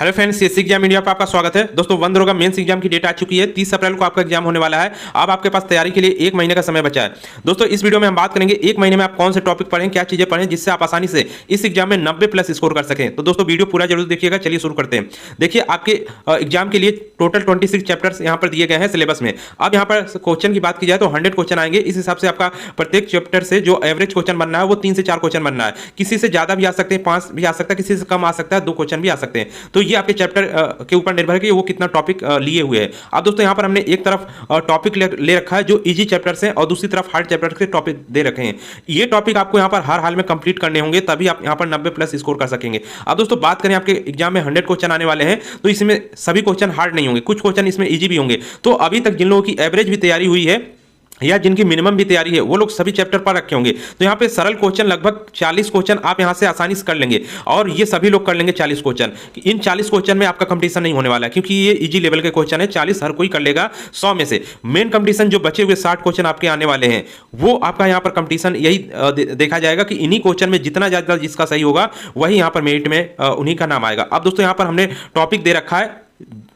Hello friends, CSC exam India पर आपका स्वागत है। दोस्तों, वन दरोगा मेंस एग्जाम की डेट आ चुकी है। 30 अप्रैल को आपका एग्जाम होने वाला है। अब आपके पास तैयारी के लिए 1 महीने का समय बचा है। दोस्तों, इस वीडियो में हम बात करेंगे 1 महीने में आप कौन से टॉपिक पढ़ें, क्या चीजें पढ़ें जिससे आप आसानी से इस एग्जाम में 90 प्लस स्कोर कर सकें। तो दोस्तों, वीडियो पूरा जरूर देखिएगा। चलिए शुरू करते हैं। देखिए, आपके एग्जाम के लिए टोटल 26 चैप्टर्स यहाँ पर दिए गए हैं सिलेबस में। अब यहाँ पर क्वेश्चन की बात की जाए तो 100 क्वेश्चन आएंगे। इस हिसाब से आपका प्रत्येक चैप्टर से जो एवरेज क्वेश्चन बनना है वो 3 से 4 क्वेश्चन बनना है। किसी से ज्यादा भी आ सकते हैं, 5 भी आ सकता है, किसी से कम आ सकता है, 2 क्वेश्चन भी आ सकते हैं। तो ये आपके चैप्टर के ऊपर निर्भर है कि वो कितना टॉपिक लिए हुए है। अब दोस्तों, यहाँ पर हमने एक तरफ टॉपिक ले रखा है जो इजी चैप्टर्स हैं और दूसरी तरफ हार्ड चैप्टर के टॉपिक दे रखे हैं। ये टॉपिक आपको यहाँ पर हर हाल में कंप्लीट करने होंगे, तभी आप यहाँ पर 90 प्लस स्कोर कर सकेंगे। अब दोस्तों, बात करें आपके एग्जाम में 100 क्वेश्चन आने वाले हैं, तो इसमें सभी क्वेश्चन हार्ड नहीं होंगे, कुछ क्वेश्चन इसमें इजी भी होंगे। तो अभी तक जिन लोगों की एवरेज भी तैयारी हुई है या जिनकी मिनिमम भी तैयारी है, वो लोग सभी चैप्टर पर रखे होंगे। तो यहाँ पे सरल क्वेश्चन लगभग 40 क्वेश्चन आप यहाँ से आसानी से कर लेंगे और ये सभी लोग कर लेंगे 40 क्वेश्चन। इन 40 क्वेश्चन में आपका कंपटीशन नहीं होने वाला है, क्योंकि ये इजी लेवल के क्वेश्चन है। 40 हर कोई कर लेगा 100 में से। मेन कंपटीशन जो बचे हुए 60 क्वेश्चन आपके आने वाले हैं, वो आपका यहाँ पर कंपटीशन यही देखा जाएगा कि इन्हीं क्वेश्चन में जितना ज्यादा जिसका सही होगा वही यहाँ पर मेरिट में उन्हीं का नाम आएगा। अब दोस्तों, यहाँ पर हमने टॉपिक दे रखा है।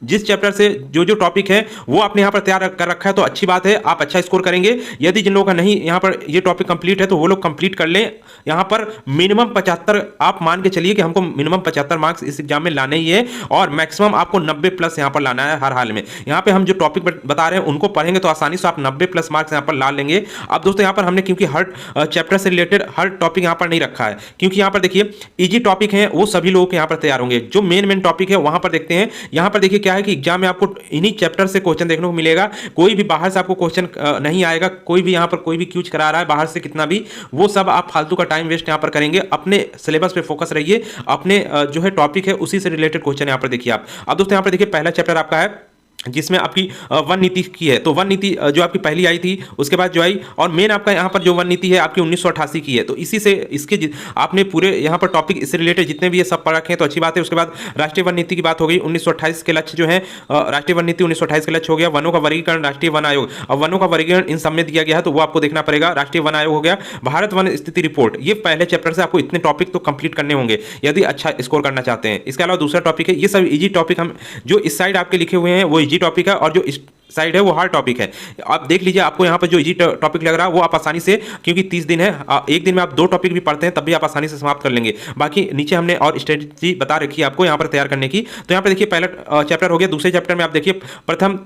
जिस चैप्टर से जो जो टॉपिक है वो आपने यहाँ पर तैयार कर रखा है, तो अच्छी बात है, आप अच्छा स्कोर करेंगे। यदि जिन लोगों का नहीं यहाँ पर ये टॉपिक कंप्लीट है तो वो लोग कंप्लीट कर लें। यहाँ पर मिनिमम 75 आप मान के चलिए कि हमको मिनिमम 75 मार्क्स इस एग्जाम में लाने ही है और मैक्सिमम आपको 90 प्लस यहाँ पर लाना है हर हाल में। यहाँ पे हम जो टॉपिक बता रहे हैं उनको पढ़ेंगे तो आसानी से आप 90 प्लस मार्क्स यहाँ पर ला लेंगे। अब दोस्तों, यहाँ पर हमने क्योंकि हर चैप्टर से रिलेटेड हर टॉपिक यहाँ पर नहीं रखा है, क्योंकि यहाँ पर देखिए इजी टॉपिक है वो सभी लोगों के यहाँ पर तैयार होंगे। जो मेन टॉपिक है वहां पर देखते हैं। यहाँ पर देखिए क्या है कि एग्जाम में आपको इन्हीं चैप्टर से क्वेश्चन देखने को मिलेगा। कोई भी बाहर से आपको क्वेश्चन नहीं आएगा। कोई भी यहाँ पर कोई भी क्यूज करा रहा है बाहर से कितना भी, वो सब आप फालतू का टाइम वेस्ट यहाँ पर करेंगे। अपने सिलेबस पे फोकस रहिए, अपने जो है टॉपिक है उसी से रिलेटेड क्वेश्चन यहाँ पर देखिए आप। अब दोस्तों, यहाँ पर देखिए पहला चैप्टर आपका है जिसमें आपकी वन नीति की है। तो वन नीति जो आपकी पहली आई थी, उसके बाद जो आई, और मेन आपका यहाँ पर जो वन नीति है आपकी 1988 की है। तो इसी से इसके आपने पूरे यहाँ पर टॉपिक इससे रिलेटेड जितने भी ये सब पढ़ रखे हैं तो अच्छी बात है। उसके बाद राष्ट्रीय वन नीति की बात हो गई। 1928 के लक्ष्य जो है, राष्ट्रीय वन नीति 1928 के लक्ष्य हो गया। वनों का वर्गीकरण राष्ट्रीय वन आयोग, अब वनों का वर्गीकरण इन सब में दिया गया है तो वो आपको देखना पड़ेगा। राष्ट्रीय वन आयोग हो गया। भारत वन स्थिति रिपोर्ट, ये पहले चैप्टर से आपको इतने टॉपिक तो कंप्लीट करने होंगे यदि अच्छा स्कोर करना चाहते हैं। इसके अलावा दूसरा टॉपिक है, ये सब इजी टॉपिक हम जो इस साइड आपके लिखे हुए हैं वो इजी टॉपिक है और जो साइड है वो हार्ड टॉपिक है। आप देख लीजिए, आपको यहाँ पर जो इजी टॉपिक लग रहा है वो आप आसानी से, क्योंकि 30 दिन है, एक दिन में आप 2 टॉपिक भी पढ़ते हैं तब भी आप आसानी से समाप्त कर लेंगे। बाकी नीचे हमने और स्ट्रेटजी बता रखी है आपको यहाँ पर तैयार करने की। तो यहाँ पर देखिए पहला चैप्टर हो गया। दूसरे चैप्टर में आप देखिए प्रथम,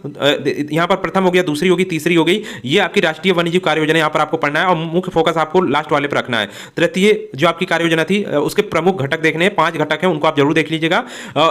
यहाँ पर प्रथम हो गया, दूसरी होगी, तीसरी हो गई। ये आपकी राष्ट्रीय वन्यजीव कार्य योजना यहाँ पर आपको पढ़ना है और मुख्य फोकस आपको लास्ट वाले पर रखना है। तृतीय जो आपकी कार्य योजना थी उसके प्रमुख घटक देखने हैं, 5 घटक हैं, उनको आप जरूर देख लीजिएगा।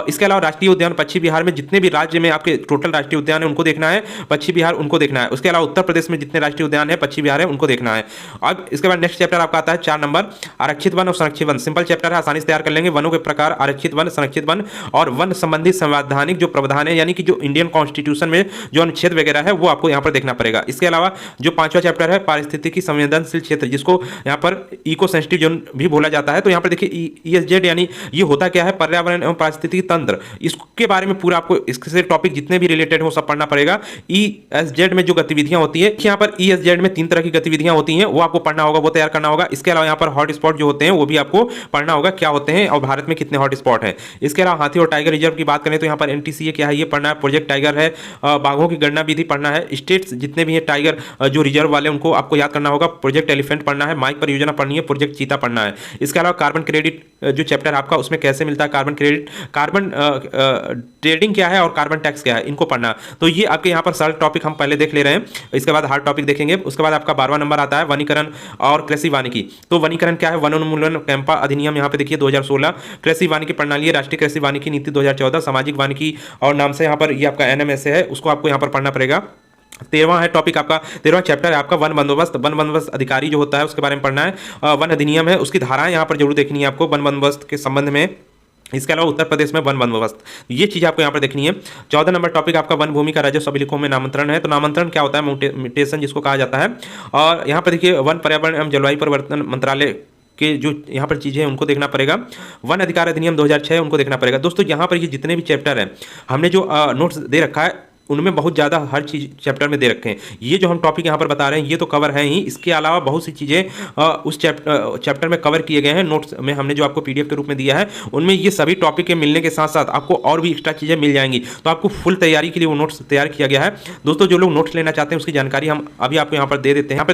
इसके अलावा राष्ट्रीय उद्यान पश्चिम बिहार में जितने भी राज्य में आपके टोटल राष्ट्रीय उद्यान है उनको देखना है, पश्चिम बिहार उनको देखना है। उसके अलावा उत्तर प्रदेश में जितने राष्ट्रीय उद्यान है पश्चिम बिहार है उनको देखना है। अब इसके बाद नेक्स्ट चैप्टर आपका आता है 4 नंबर, आरक्षित वन और संरक्षित वन। सिंपल चैप्टर है, आसानी से तैयार कर लेंगे। वनों के प्रकार, आरक्षित वन, संरक्षित वन और वन संबंधी संवैधानिक जो प्रावधान है, यानी कि जो इंडियन कॉन्स्टिट्यूशन में जो अनुच्छेद वगैरह है वो आपको यहाँ पर देखना पड़ेगा। इसके अलावा जो 5वां चैप्टर है पारिस्थितिकी संवेदनशील क्षेत्र, जिसको यहाँ पर इको सेंसिटिव जोन भी बोला जाता है। तो यहाँ पर देखिए ESZ यानी ये होता क्या है, पर्यावरण एवं पारिस्थितिकी तंत्र, इसके बारे में पूरा आपको इससे टॉपिक जितने भी रिलेटेड हो सब पढ़ना पड़ेगा। ESZ में जो गतिविधियां होती है, यहाँ पर ESZ में 3 तरह की गतिविधियां होती हैं, वो आपको पढ़ना होगा, वो तैयार करना होगा। इसके अलावा यहाँ पर हॉट स्पॉट जो होते हैं वो भी आपको पढ़ना होगा, क्या होते हैं और भारत में कितने हॉट स्पॉट हैं। इसके अलावा हाथी और टाइगर रिजर्व की बात करें तो यहाँ पर NTCA क्या है ये पढ़ना है, प्रोजेक्ट टाइगर है, बाघों की गणना विधि पढ़ना है, स्टेट्स जितने भी हैं टाइगर जो रिजर्व वाले उनको आपको याद करना होगा, प्रोजेक्ट एलिफेंट पढ़ना है, माइक परियोजना पढ़नी है, प्रोजेक्ट चीता पढ़ना है। इसके अलावा कार्बन क्रेडिट जो चैप्टर आपका उसमें कैसे मिलता है कार्बन क्रेडिट, कार्बन ट्रेडिंग क्या है और कार्बन टैक्स क्या है, इनको पढ़ना। तो ये आपके यहाँ पर सरल टॉपिक हम पहले देख ले रहे हैं। इसके बाद हार्ड टॉपिक देखेंगे। उसके बाद आपका 12वां नंबर आता है वनीकरण और कृषि वानिकी। तो वनीकरण क्या है, वनोन्मूलन कैंपा अधिनियम यहाँ पे देखिए 2016, कृषि वानिकी प्रणाली, राष्ट्रीय कृषि वानिकी नीति 2014, सामाजिक वानिकी और नाम से यहाँ पर ये आपका NMSA है, उसको आपको यहाँ पर पढ़ना पड़ेगा। 13वां है टॉपिक आपका, 13वां चैप्टर है आपका वन बंदोबस्त, वन बंदोबस्त अधिकारी जो होता है उसके बारे में पढ़ना है। वन अधिनियम है, उसकी धाराएं यहाँ पर जरूर देखनी है आपको वन बंदोबस्त के संबंध में। इसके अलावा उत्तर प्रदेश में वन बंदोबस्त, ये चीज़ आपको यहाँ पर देखनी है। 14 नंबर टॉपिक आपका वन भूमि का राजस्व अभिलेखों में नामांतरण है। तो नामांतरण क्या होता है, म्यूटेशन जिसको कहा जाता है। और यहाँ पर देखिए वन पर्यावरण एवं जलवायु परिवर्तन मंत्रालय के जो यहाँ पर चीज़ें हैं उनको देखना पड़ेगा। वन अधिकार अधिनियम 2006 उनको देखना पड़ेगा। दोस्तों, यहाँ पर ये जितने भी चैप्टर हैं हमने जो नोट्स दे रखा है उनमें बहुत ज़्यादा हर चीज़ चैप्टर में दे रखे हैं। ये जो हम टॉपिक यहाँ पर बता रहे हैं ये तो कवर है ही, इसके अलावा बहुत सी चीज़ें उस चैप्टर में कवर किए गए हैं। नोट्स में हमने जो आपको PDF के रूप में दिया है उनमें ये सभी टॉपिक के मिलने के साथ साथ आपको और भी एक्स्ट्रा चीज़ें मिल जाएंगी। तो आपको फुल तैयारी के लिए वो नोट्स तैयार किया गया है। दोस्तों जो लोग नोट्स लेना चाहते हैं उसकी जानकारी हम अभी आपको यहाँ पर दे देते हैं। यहाँ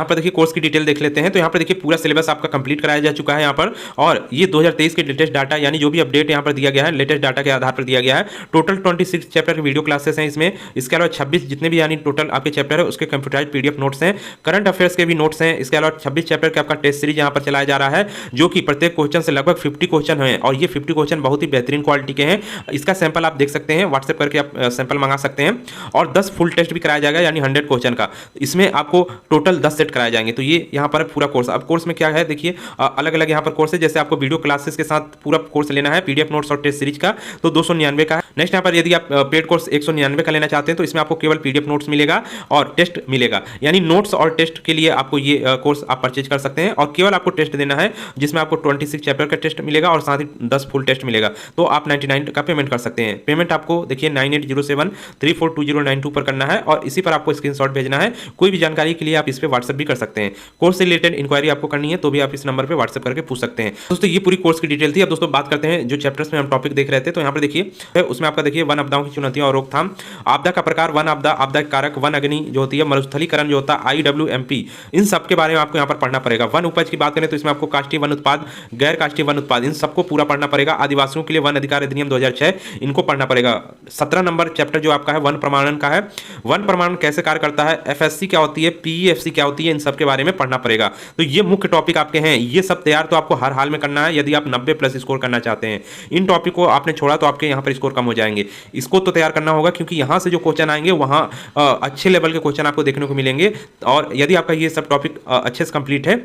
पर देखिए कोर्स की डिटेल देख लेते हैं। तो यहाँ पर देखिए पूरा सिलेबस आपका कंप्लीट कराया जा चुका है यहाँ पर, और ये 2023 के लेटेस्ट डाटा यानी जो भी अपडेट यहाँ पर दिया गया है लेटेस्ट डाटा के आधार पर दिया गया है। टोटल 26 चैप्टर के वीडियो क्लासेस हैं इसमें। इसके अलावा 26 जितने भी यानी टोटल आपके चैप्टर है उसके कंप्यूटराइज PDF नोट्स हैं, करंट अफेयर्स के भी नोट्स हैं। इसके अलावा 26 चैप्टर के आपका टेस्ट सीरीज यहाँ पर चलाया जा रहा है, जो कि प्रत्येक क्वेश्चन से लगभग 50 क्वेश्चन हैं, और ये 50 क्वेश्चन बहुत ही बेहतरीन क्वालिटी के हैं। इसका सैंपल आप देख सकते हैं, व्हाट्सएप करके आप सैंपल मंगा सकते हैं। और 10 फुल टेस्ट भी कराया जाएगा यानी 100 क्वेश्चन का। इसमें आपको टोटल 10 सेट कराए जाएंगे। तो ये यहाँ पर पूरा कोर्स। अब कोर्स में क्या है देखिए, अलग अलग यहाँ पर कोर्स है। जैसे आपको वीडियो क्लासेस के साथ पूरा कोर्स लेना है PDF नोट्स और टेस्ट सीरीज का, तो 299 का है। नेक्स्ट यहाँ पर यदि आप पेड कोर्स 199 का लेना चाहते हैं तो इसमें आपको केवल PDF नोट्स मिलेगा और टेस्ट मिलेगा। यानी नोट्स और टेस्ट के लिए आपको ये कोर्स आप परचेज कर सकते हैं, और केवल आपको टेस्ट देना है जिसमें आपको 26 चैप्टर का टेस्ट मिलेगा और साथ ही 10 फुल टेस्ट मिलेगा। तो आप 99 का पेमेंट कर सकते हैं। पेमेंट आपको देखिए 9807342092 पर करना है, और इसी पर आपको स्क्रीनशॉट भेजना है। कोई भी जानकारी के लिए आप इस पर व्हाट्सएप भी कर सकते हैं। कोर्स से रिलेटेड इंक्वायरी आपको करनी है तो भी आप इस नंबर पर व्हाट्सएप करके पूछ सकते हैं। दोस्तों ये पूरी कोर्स की डिटेल थी। अब दोस्तों बात करते हैं जो चैप्टर्स में हम टॉपिक देख रहे थे। तो यहाँ पर देखिए उसमें आपका देखिए वन आपदाओं की चुनौतियां और रोकथाम, आपदा का प्रकार, वन आपदा, आपदा कारक, वन अग्नि जो होती है, मरुस्थलीकरण जो होता है, IWMP, इन सब के बारे में आपको यहाँ पर पढ़ना पड़ेगा। वन उपज की बात करें तो इसमें आपको काष्ठीय वन उत्पाद, गैर काष्ठीय वन उत्पाद, इन सबको पूरा पढ़ना पड़ेगा। आदिवासियों के लिए वन अधिकार अधिनियम 2006 इनको पढ़ना पड़ेगा। 17 नंबर चैप्टर जो आपका है वन प्रमाणन का है। वन प्रमाणन कैसे कार्य करता है, FSC क्या होती है, PEFC क्या होती है, इन सब के बारे में पढ़ना पड़ेगा। तो ये मुख्य टॉपिक आपके हैं। ये सब तैयार तो आपको हर हाल में करना है यदि आप 90+ स्कोर करना चाहते हैं। इन टॉपिक को आपने छोड़ा तो आपके यहाँ पर स्कोर कम हो जाएंगे। इसको तो तैयार करना होगा, क्योंकि यहाँ से जो क्वेश्चन आएंगे वहाँ अच्छे लेवल के क्वेश्चन आपको देखने को मिलेंगे। और यदि आपका ये सब टॉपिक अच्छे से कंप्लीट है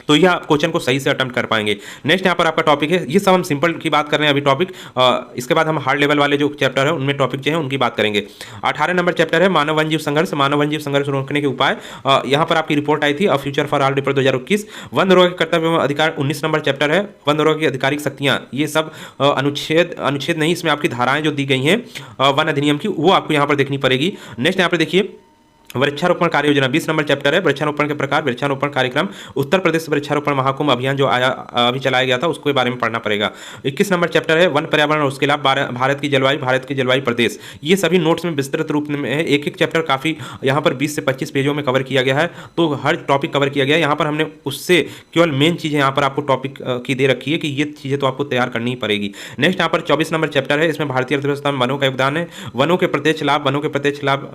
तो यह आप क्वेश्चन को सही से अटेम्प्ट कर पाएंगे। नेक्स्ट यहाँ पर आपका टॉपिक है, ये सब हम सिंपल की बात कर रहे हैं अभी टॉपिक। इसके बाद हम हार्ड लेवल वाले जो चैप्टर है उनमें टॉपिक जो है उनकी बात करेंगे। 18 नंबर चैप्टर है मानव वन्यजीव संघर्ष, मानव वन्यजीव संघर्ष रोकने के उपाय। यहाँ पर आपकी रिपोर्ट आई थी future for all report 2021। One धरोहर के कर्तव्य एवं अधिकार 19 नंबर चैप्टर है। वन धरोहर की आधिकारिक शक्तियाँ, ये सब अनुच्छेद नहीं, इसमें आपकी धाराएं जो दी गई हैं वन अधिनियम की वो आपको यहाँ पर देखनी पड़ेगी। नेक्स्ट यहाँ पर देखिए वृक्षारोपण कार्य योजना 20 नंबर चैप्टर है। वृक्षारोपण के प्रकार, वृक्षारोपण कार्यक्रम, उत्तर प्रदेश वृक्षारोपण महाकुंभ अभियान जो आया अभी चलाया गया था उसके बारे में पढ़ना पड़ेगा। 21 नंबर चैप्टर है वन पर्यावरण और उसके लाभ, भारत की जलवायु प्रदेश। ये सभी नोट्स में विस्तृत रूप में है। एक चैप्टर काफ़ी यहाँ पर 20 से 25 पेजों में कवर किया गया है, तो हर टॉपिक कवर किया गया है। यहाँ पर हमने उससे केवल मेन चीज़ें यहाँ पर आपको टॉपिक की दे रखी है कि ये चीज़ें तो आपको तैयार करनी ही पड़ेगी। नेक्स्ट यहाँ पर 24 नंबर चैप्टर है। इसमें भारतीय अर्थव्यवस्था में वनों का योगदान है, वनों के प्रत्यक्ष लाभ, वनों के प्रत्यक्ष लाभ,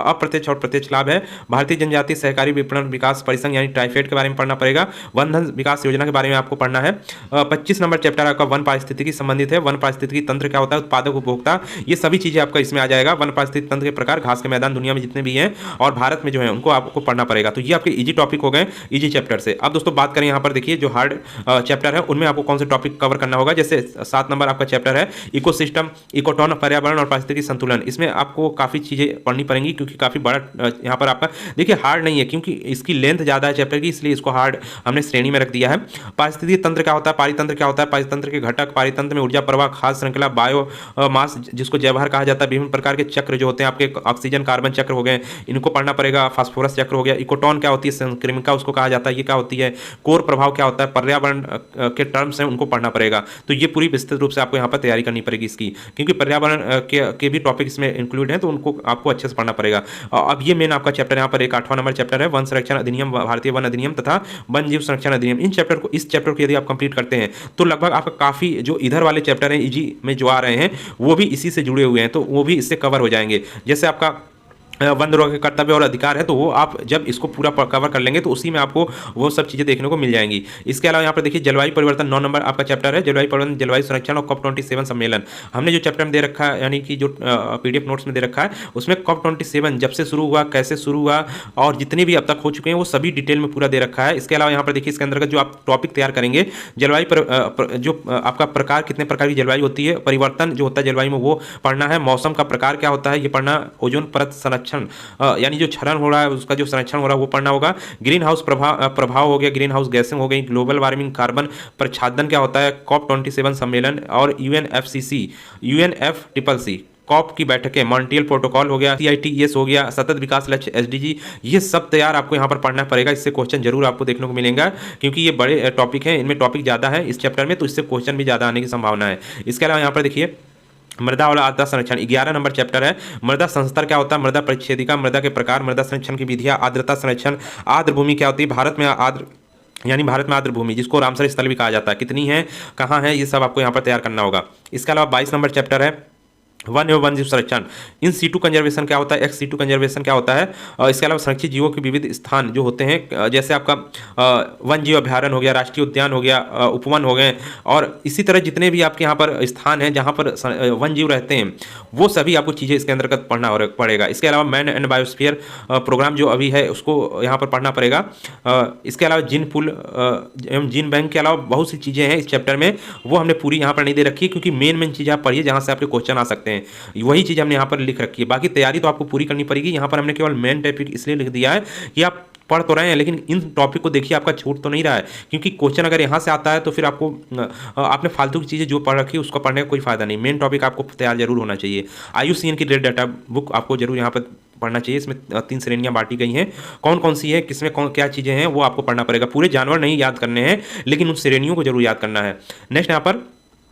अप्रत्यक्ष और प्रत्यक्ष लाभ है। भारतीय जनजातीय सहकारी विपणन विकास परिसंघ यानी ट्राइफेड के बारे में पढ़ना पड़ेगा। वन धन विकास योजना के बारे में आपको पढ़ना है। 25 नंबर चैप्टर आपका वन पारिस्थितिकी संबंधित है। वन पारिस्थितिकी तंत्र क्या होता है, उत्पादक उपभोक्ता, ये सभी चीजें आपका इसमें आ जाएगा। वन पारिस्थितिकी तंत्र के प्रकार, घास के मैदान दुनिया में जितने भी हैं और भारत में जो है उनको आपको पढ़ना पड़ेगा। तो ये आपके इजी टॉपिक हो गए इजी चैप्टर से। अब दोस्तों बात करें यहाँ पर देखिए जो हार्ड चैप्टर है उनमें आपको कौन से टॉपिक कवर करना होगा। जैसे 7 नंबर आपका चैप्टर है इकोसिस्टम, इकोटोन, पर्यावरण और पारिस्थितिकी संतुलन। इसमें आपको काफ़ी चीज़ें पढ़नी पड़ेंगी क्योंकि काफ़ी बड़ा यहाँ पर आपका देखिए हार्ड नहीं है क्योंकि इसकी लेंथ ज़्यादा है चैप्टर की, इसलिए इसको हार्ड हमने श्रेणी में रख दिया है। पारिस्थितिकी तंत्र क्या होता है, पारितंत्र क्या होता है, पारितंत्र के घटक, पारितंत्र में ऊर्जा प्रवाह, खाद्य श्रृंखला, बायो मास जिसको जैवहार कहा जाता है, विभिन्न प्रकार के चक्र जो होते हैं आपके ऑक्सीजन कार्बन चक्र हो गए इनको पढ़ना पड़ेगा। फास्फोरस चक्र हो गया। इकोटोन क्या होती है, संक्रामिका उसको कहा जाता है, ये क्या होती है। कोर प्रभाव क्या होता है, पर्यावरण के टर्म्स हैं उनको पढ़ना पड़ेगा। तो ये पूरी विस्तृत रूप से आपको यहाँ पर तैयारी करनी पड़ेगी इसकी, क्योंकि पर्यावरण के भी टॉपिक इसमें इंक्लूड हैं तो उनको आपको अच्छे से पढ़ना पड़ेगा। अब ये मेन आपका चैप्टर यहाँ पर एक 8वां नंबर चैप्टर है वन संरक्षण अधिनियम, भारतीय वन अधिनियम तथा वन जीव संरक्षण अधिनियम। इस चैप्टर को यदि आप कंप्लीट करते हैं तो लगभग आपका काफी जो इधर वाले चैप्टर हैं इजी में जो आ रहे हैं वो भी इसी से जुड़े हुए हैं, तो वो भी इससे कवर हो जाएंगे। जैसे आपका वन धरोहर के कर्तव्य और अधिकार है तो वो आप जब इसको पूरा कवर कर लेंगे तो उसी में आपको वो सब चीज़ें देखने को मिल जाएंगी। इसके अलावा यहाँ पर देखिए जलवायु परिवर्तन 9 नंबर आपका चैप्टर है, जलवायु परिवर्तन, जलवायु संरक्षण और COP27 सम्मेलन। हमने जो चैप्टर में दे रखा है यानी कि जो PDF नोट्स में दे रखा है उसमें COP27 जब से शुरू हुआ, कैसे शुरू हुआ और जितने भी अब तक हो चुके हैं वो सभी डिटेल में पूरा दे रखा है। इसके अलावा यहाँ पर देखिए इसके अंतर्गत जो आप टॉपिक तैयार करेंगे जलवायु पर जो आपका प्रकार, कितने प्रकार की जलवायु होती है, परिवर्तन जो होता है जलवायु में वो पढ़ना है, मौसम का प्रकार क्या होता है ये पढ़ना, ओजोन परत संरक्षण यानी जो क्षरण हो रहा है उसका जो संरक्षण हो रहा है वो पढ़ना होगा। ग्रीन हाउस प्रभाव हो गया, ग्रीन हाउस गैसिंग हो गई, ग्लोबल वार्मिंग, कार्बन प्रच्छादन क्या होता है, COP27 सम्मेलन और UNFCCC कॉप की बैठकें, मॉन्ट्रियल प्रोटोकॉल हो गया, CITES हो गया, सतत विकास लक्ष्य SDG, ये सब तैयार आपको यहाँ पर पढ़ना पड़ेगा। इससे क्वेश्चन जरूर आपको देखने को मिलेगा, क्योंकि ये बड़े टॉपिक हैं, इनमें टॉपिक ज़्यादा है इस चैप्टर में, तो इससे क्वेश्चन भी ज़्यादा आने की संभावना है। इसके अलावा यहाँ पर देखिए मृदा और आर्द्रता संरक्षण 11 नंबर चैप्टर है। मृदा संस्तर क्या होता है, मृदा परिच्छेदिका, मृदा के प्रकार, मृदा संरक्षण की विधियां, आर्द्रता संरक्षण, आर्द्र भूमि क्या होती है, भारत में आर्द्र यानी भारत में आर्द्र भूमि जिसको रामसर स्थल भी कहा जाता है, कितनी है, कहाँ है, ये सब आपको यहाँ पर तैयार करना होगा। इसके अलावा 22 नंबर चैप्टर है वन एवं वन्य जीव संरक्षण। इन सीटू कंजर्वेशन क्या होता है, एक्स सीटू कंजर्वेशन क्या होता है। इसके अलावा संरक्षित जीवों के विविध स्थान जो होते हैं, जैसे आपका वन जीव अभ्यारण्य हो गया, राष्ट्रीय उद्यान हो गया, उपवन हो गए, और इसी तरह जितने भी आपके यहाँ पर स्थान हैं जहाँ पर वन जीव रहते हैं, वो सभी आपको चीज़ें इसके अंतर्गत पढ़ना पड़ेगा। इसके अलावा मैन एंड बायोस्फीयर प्रोग्राम जो अभी है उसको यहाँ पर पढ़ना पड़ेगा। इसके अलावा जीन पूल एवं जीन बैंक के अलावा बहुत सी चीज़ें हैं इस चैप्टर में, वो हमने पूरी यहाँ पर नहीं दे रखी है, क्योंकि मेन चीज़ आप पढ़िए जहाँ से आपके क्वेश्चन आ सकते हैं, वही चीज़ हमने यहाँ पर लिख रखी है। बाकी तैयारी तो आपको पूरी करनी पड़ेगी। यहाँ पर हमने केवल मेन टॉपिक इसलिए लिख दिया है कि आप पढ़ तो रहे हैं, लेकिन इन टॉपिक को देखिए, आपका छूट तो नहीं रहा है, क्योंकि क्वेश्चन अगर यहाँ से आता है तो फिर आपको आपने फालतू की चीज़ें जो पढ़ रखी है उसको पढ़ने का कोई फायदा नहीं। मेन टॉपिक आपको तैयार जरूर होना चाहिए। IUCN की डाटा बुक आपको जरूर यहाँ पर पढ़ना चाहिए। इसमें 3 श्रेणियाँ बांटी गई हैं, कौन कौन सी है, किसमें कौन क्या चीज़ें हैं, वो आपको पढ़ना पड़ेगा। पूरे जानवर नहीं याद करने हैं, लेकिन उन श्रेणियों को जरूर याद करना है। नेक्स्ट यहाँ पर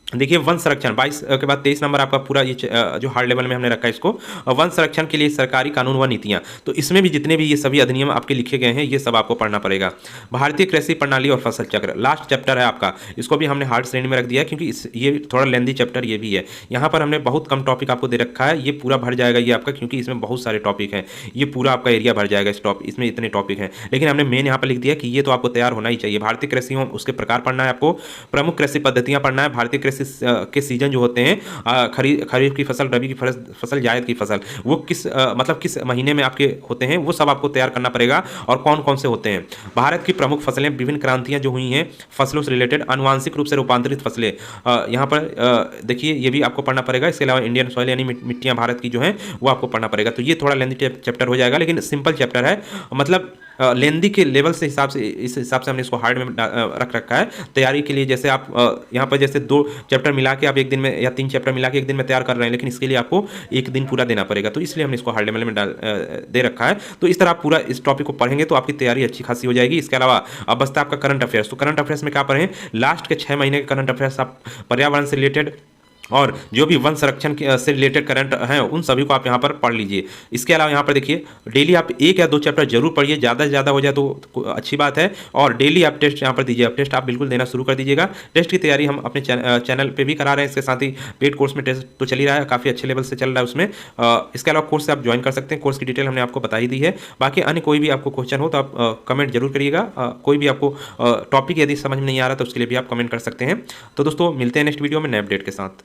देखिए वन संरक्षण 22 के बाद 23 नंबर आपका पूरा ये जो हार्ड लेवल में हमने रखा है इसको, वन संरक्षण के लिए सरकारी कानून व नीतियां। तो इसमें भी जितने भी ये सभी अधिनियम आपके लिखे गए हैं, ये सब आपको पढ़ना पड़ेगा। भारतीय कृषि प्रणाली और फसल चक्र लास्ट चैप्टर है आपका, इसको भी हमने हार्ड श्रेणी में रख दिया है, क्योंकि ये थोड़ा लेंदी चैप्टर ये भी है। यहाँ पर हमने बहुत कम टॉपिक आपको दे रखा है, ये पूरा भर जाएगा ये आपका, क्योंकि इसमें बहुत सारे टॉपिक हैं, ये पूरा आपका एरिया भर जाएगा इसमें इतने टॉपिक हैं। लेकिन हमने मेन यहाँ पर लिख दिया कि ये तो आपको तैयार होना ही चाहिए। भारतीय कृषि उसके प्रकार पढ़ना है आपको, प्रमुख कृषि पद्धतियाँ पढ़ना है, भारतीय कृषि के सीजन जो होते हैं, खरीफ की फसल, रबी की फसल, जायद की फसल, वो मतलब किस महीने में आपके होते हैं, वो सब आपको तैयार करना पड़ेगा, और कौन कौन से होते हैं। भारत की प्रमुख फसलें, विभिन्न क्रांतियां जो हुई हैं फसलों से रिलेटेड, आनुवांशिक रूप से रूपांतरित फसलें, यहाँ पर देखिए ये भी आपको पढ़ना पड़ेगा। इसके अलावा इंडियन सॉइल यानी मिट्टियाँ भारत की जो हैं वो आपको पढ़ना पड़ेगा। तो ये थोड़ा लेंदी चैप्टर हो जाएगा, लेकिन सिंपल चैप्टर है, मतलब लेंदी के लेवल से हिसाब से, इस हिसाब से हमने इसको हार्ड में रख रखा है तैयारी के लिए। जैसे आप यहाँ पर जैसे 2 चैप्टर मिला के आप एक दिन में, या 3 चैप्टर मिला के एक दिन में तैयार कर रहे हैं, लेकिन इसके लिए आपको एक दिन पूरा देना पड़ेगा, तो इसलिए हमने इसको हार्ड लेवल में दे रखा है। तो इस तरह आप पूरा इस टॉपिक को पढ़ेंगे तो आपकी तैयारी अच्छी खासी हो जाएगी। इसके अलावा अब बचता है आपका करंट अफेयर्स। तो करंट अफेयर्स में क्या पढ़ें, लास्ट के 6 महीने के करंट अफेयर्स आप पर्यावरण से रिलेटेड और जो भी वन संरक्षण से रिलेटेड करंट हैं उन सभी को आप यहाँ पर पढ़ लीजिए। इसके अलावा यहाँ पर देखिए डेली आप 1 या 2 चैप्टर जरूर पढ़िए, ज़्यादा से ज़्यादा हो जाए तो अच्छी बात है। और डेली आप टेस्ट यहाँ पर दीजिए, आप टेस्ट आप बिल्कुल देना शुरू कर दीजिएगा। टेस्ट की तैयारी हम अपने चैनल पे भी करा रहे हैं, इसके साथ ही पेड कोर्स में टेस्ट तो चल ही रहा है, काफ़ी अच्छे लेवल से चल रहा है उसमें। इसके अलावा कोर्स से आप ज्वाइन कर सकते हैं, कोर्स की डिटेल हमने आपको बता ही दी है। बाकी अन्य कोई भी आपको क्वेश्चन हो तो आप कमेंट जरूर करिएगा। कोई भी आपको टॉपिक यदि समझ में नहीं आ रहा तो उसके लिए भी आप कमेंट कर सकते हैं। तो दोस्तों मिलते हैं नेक्स्ट वीडियो में नए अपडेट के साथ।